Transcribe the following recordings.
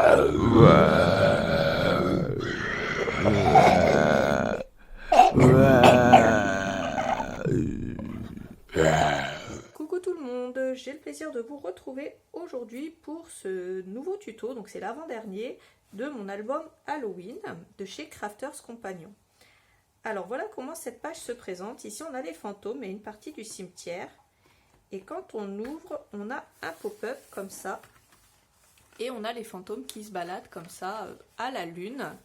Coucou tout le monde, j'ai le plaisir de vous retrouver aujourd'hui pour ce nouveau tuto, donc c'est l'avant-dernier de mon album Halloween de chez Crafters Compagnon. Alors voilà comment cette page se présente. Ici on a les fantômes et une partie du cimetière. Et quand on ouvre, on a un pop-up comme ça. Et on a les fantômes qui se baladent comme ça à la lune.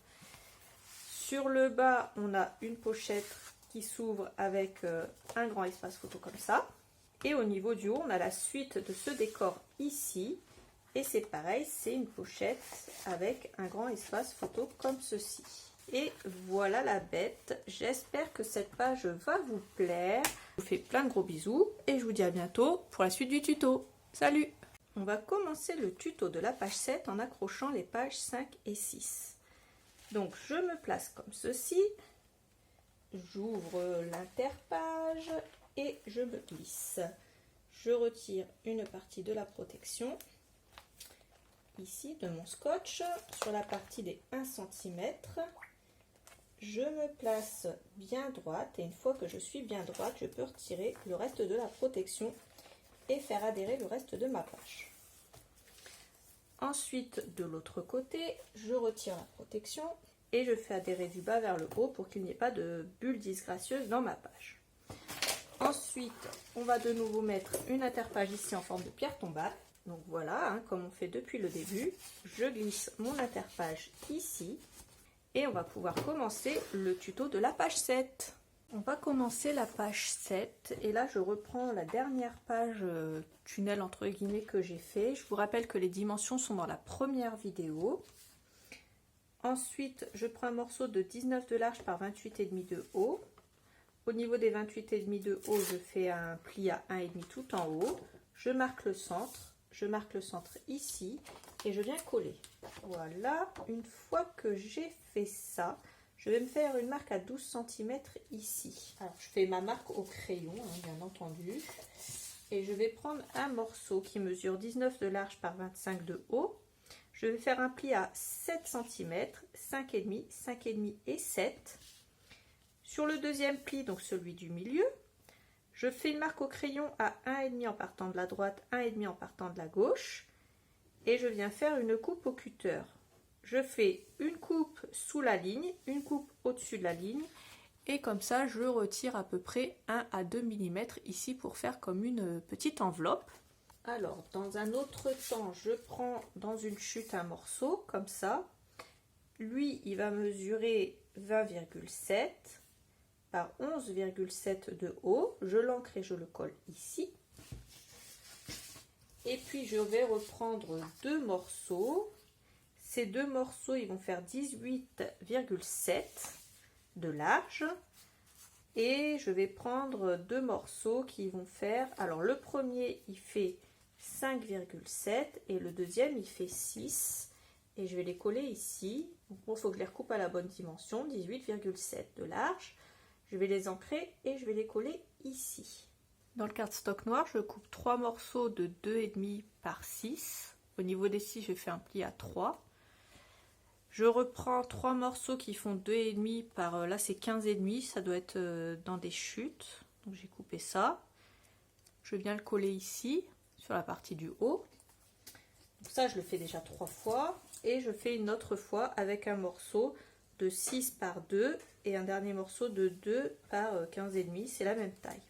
Sur le bas, on a une pochette qui s'ouvre avec un grand espace photo comme ça. Et au niveau du haut, on a la suite de ce décor ici. Et c'est pareil, c'est une pochette avec un grand espace photo comme ceci. Et voilà la bête. J'espère que cette page va vous plaire. Je vous fais plein de gros bisous et je vous dis à bientôt pour la suite du tuto. Salut! On va commencer le tuto de la page 7 en accrochant les pages 5 et 6. Donc je me place comme ceci. J'ouvre l'interpage et je me glisse. Je retire une partie de la protection. Ici de mon scotch sur la partie des 1 cm. Je me place bien droite et une fois que je suis bien droite, je peux retirer le reste de la protection et faire adhérer le reste de ma page. Ensuite, de l'autre côté, je retire la protection et je fais adhérer du bas vers le haut pour qu'il n'y ait pas de bulle disgracieuse dans ma page. Ensuite, on va de nouveau mettre une interpage ici en forme de pierre tombale. Donc voilà, comme on fait depuis le début, je glisse mon interpage ici. Et on va pouvoir commencer le tuto de la page 7. On va commencer la page 7 et là je reprends la dernière page tunnel entre guillemets que j'ai fait. Je vous rappelle que les dimensions sont dans la première vidéo. Ensuite je prends un morceau de 19 de large par 28,5 de haut. Au niveau des 28,5 de haut, je fais un pli à 1,5 tout en haut. Je marque le centre ici et je viens coller. Voilà, une fois que j'ai fait ça, je vais me faire une marque à 12 cm ici. Alors je fais ma marque au crayon, bien entendu, et je vais prendre un morceau qui mesure 19 de large par 25 de haut. Je vais faire un pli à 7 cm, 5,5, 5,5 et 7. Sur le deuxième pli, donc celui du milieu, je fais une marque au crayon à 1,5 en partant de la droite, 1,5 en partant de la gauche. Et je viens faire une coupe au cutter. Je fais une coupe sous la ligne, une coupe au-dessus de la ligne. Et comme ça, je retire à peu près 1 à 2 mm ici pour faire comme une petite enveloppe. Alors, dans un autre temps, je prends dans une chute un morceau, comme ça. Lui, il va mesurer 20,7 par 11,7 de haut. Je l'ancre et je le colle ici. Et puis je vais reprendre deux morceaux. Ces deux morceaux, ils vont faire 18,7 de large. Et je vais prendre deux morceaux qui vont faire... Alors le premier, il fait 5,7 et le deuxième, il fait 6. Et je vais les coller ici. Donc il faut que je les recoupe à la bonne dimension, 18,7 de large. Je vais les ancrer et je vais les coller ici. Dans le cardstock noir, je coupe 3 morceaux de 2,5 par 6. Au niveau des 6, je fais un pli à 3. Je reprends 3 morceaux qui font 2,5 par... Là, c'est 15,5. Ça doit être dans des chutes. Donc, j'ai coupé ça. Je viens le coller ici, sur la partie du haut. Donc, ça, je le fais déjà 3 fois. Et je fais une autre fois avec un morceau de 6 par 2 et un dernier morceau de 2 par 15,5. C'est la même taille.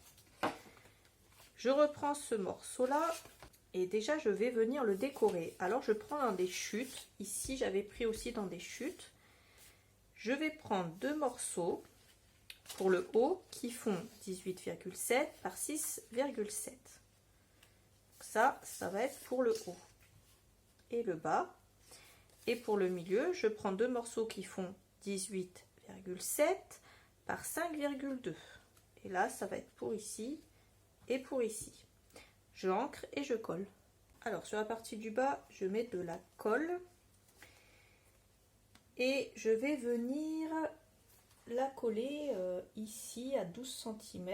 Je reprends ce morceau-là et déjà je vais venir le décorer. Alors je prends dans des chutes. Ici j'avais pris aussi dans des chutes. Je vais prendre deux morceaux pour le haut qui font 18,7 par 6,7. Ça va être pour le haut et le bas. Et pour le milieu, je prends deux morceaux qui font 18,7 par 5,2. Et là, ça va être pour ici. Et pour ici, je ancre et je colle. Alors sur la partie du bas, je mets de la colle et je vais venir la coller ici à 12 cm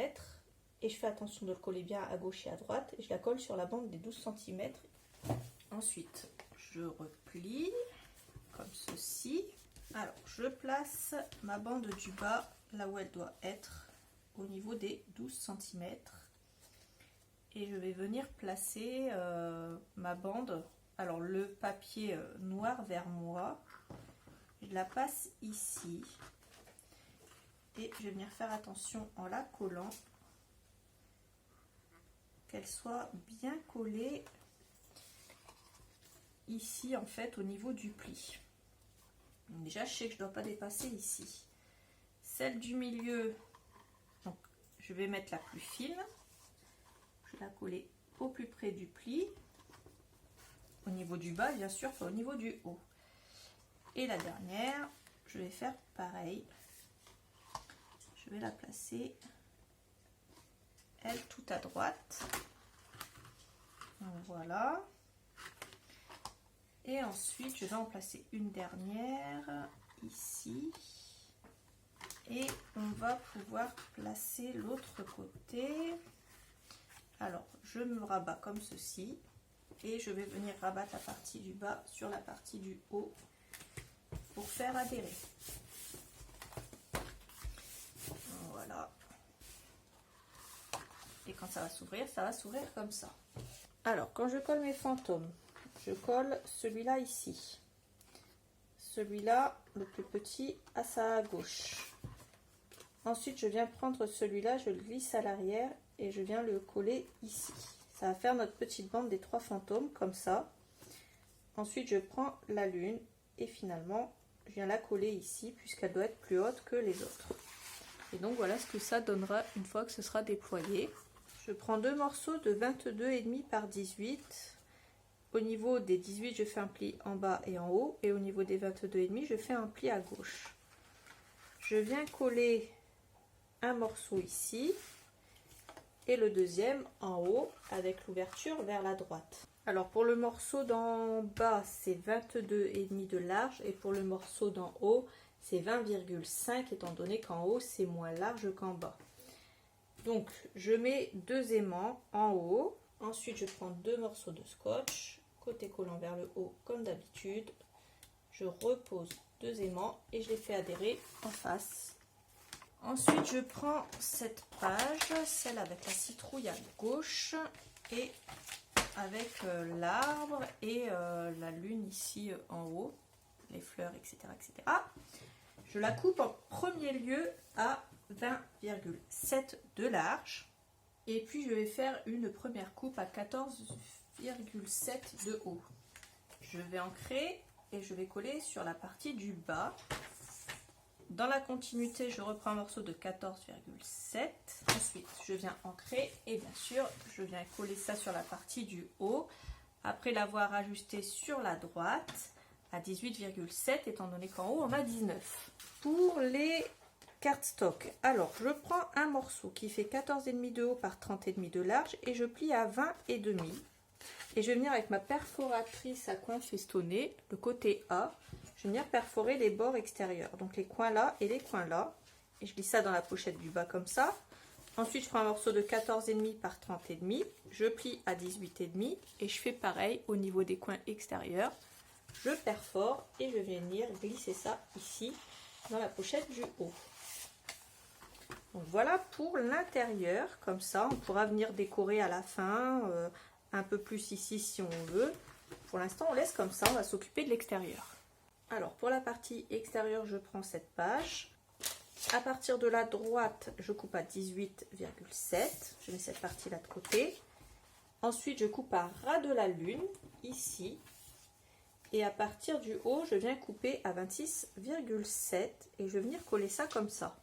et je fais attention de le coller bien à gauche et à droite et je la colle sur la bande des 12 cm. Ensuite, je replie je place ma bande du bas là où elle doit être, au niveau des 12 cm. Et je vais venir placer ma bande, alors le papier noir vers moi, je la passe ici. Et je vais venir faire attention en la collant, qu'elle soit bien collée ici en fait au niveau du pli. Donc déjà je sais que je ne dois pas dépasser ici. Celle du milieu, donc je vais mettre la plus fine, je vais la coller au plus près du pli, au niveau du bas bien sûr, pas au niveau du haut. Et la dernière, je vais faire pareil, je vais la placer elle tout à droite, donc voilà. Et ensuite, je vais en placer une dernière ici. Et on va pouvoir placer l'autre côté. Alors, je me rabats comme ceci. Et je vais venir rabattre la partie du bas sur la partie du haut pour faire adhérer. Voilà. Et quand ça va s'ouvrir comme ça. Alors, quand je colle mes fantômes, je colle celui-là ici, celui-là le plus petit à sa gauche. Ensuite je viens prendre celui-là, je le glisse à l'arrière et je viens le coller ici. Ça va faire notre petite bande des 3 fantômes comme ça. Ensuite je prends la lune et finalement je viens la coller ici puisqu'elle doit être plus haute que les autres. Et donc voilà ce que ça donnera une fois que ce sera déployé. Je prends 2 morceaux de 22,5 par 18. Au niveau des 18, je fais un pli en bas et en haut. Et au niveau des 22,5, je fais un pli à gauche. Je viens coller un morceau ici. Et le deuxième en haut avec l'ouverture vers la droite. Alors pour le morceau d'en bas, c'est 22,5 de large. Et pour le morceau d'en haut, c'est 20,5 étant donné qu'en haut, c'est moins large qu'en bas. Donc je mets 2 aimants en haut. Ensuite, je prends 2 morceaux de scotch, côté collant vers le haut comme d'habitude. Je repose 2 aimants et je les fais adhérer en face. Ensuite, je prends cette page, celle avec la citrouille à gauche et avec l'arbre et la lune ici en haut, les fleurs, etc., etc. Je la coupe en premier lieu à 20,7 de large. Et puis je vais faire une première coupe à 14,7 de haut. Je vais ancrer et je vais coller sur la partie du bas. Dans la continuité, je reprends un morceau de 14,7. Ensuite, je viens ancrer et bien sûr, je viens coller ça sur la partie du haut. Après l'avoir ajusté sur la droite à 18,7 étant donné qu'en haut on a 19. Pour les cardstock, alors je prends un morceau qui fait 14,5 de haut par 30,5 de large et je plie à 20,5 et je vais venir avec ma perforatrice à coin festonné, le côté A, je vais venir perforer les bords extérieurs, donc les coins là et les coins là, et je glisse ça dans la pochette du bas comme ça. Ensuite je prends un morceau de 14,5 par 30,5, je plie à 18,5 et je fais pareil au niveau des coins extérieurs, je perfore et je vais venir glisser ça ici dans la pochette du haut. Donc voilà pour l'intérieur, comme ça on pourra venir décorer à la fin, un peu plus ici si on veut. Pour l'instant on laisse comme ça, on va s'occuper de l'extérieur. Alors pour la partie extérieure, je prends cette page. À partir de la droite, je coupe à 18,7, je mets cette partie là de côté. Ensuite je coupe à ras de la lune, ici. Et à partir du haut, je viens couper à 26,7 et je vais venir coller ça comme ça.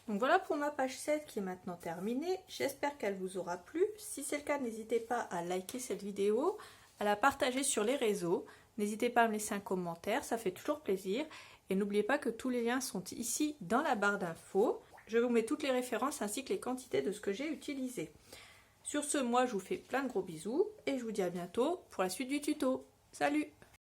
Donc voilà pour ma page 7 qui est maintenant terminée. J'espère qu'elle vous aura plu. Si c'est le cas, n'hésitez pas à liker cette vidéo, à la partager sur les réseaux. N'hésitez pas à me laisser un commentaire, ça fait toujours plaisir. Et n'oubliez pas que tous les liens sont ici dans la barre d'infos. Je vous mets toutes les références ainsi que les quantités de ce que j'ai utilisé. Sur ce, moi je vous fais plein de gros bisous et je vous dis à bientôt pour la suite du tuto. Salut!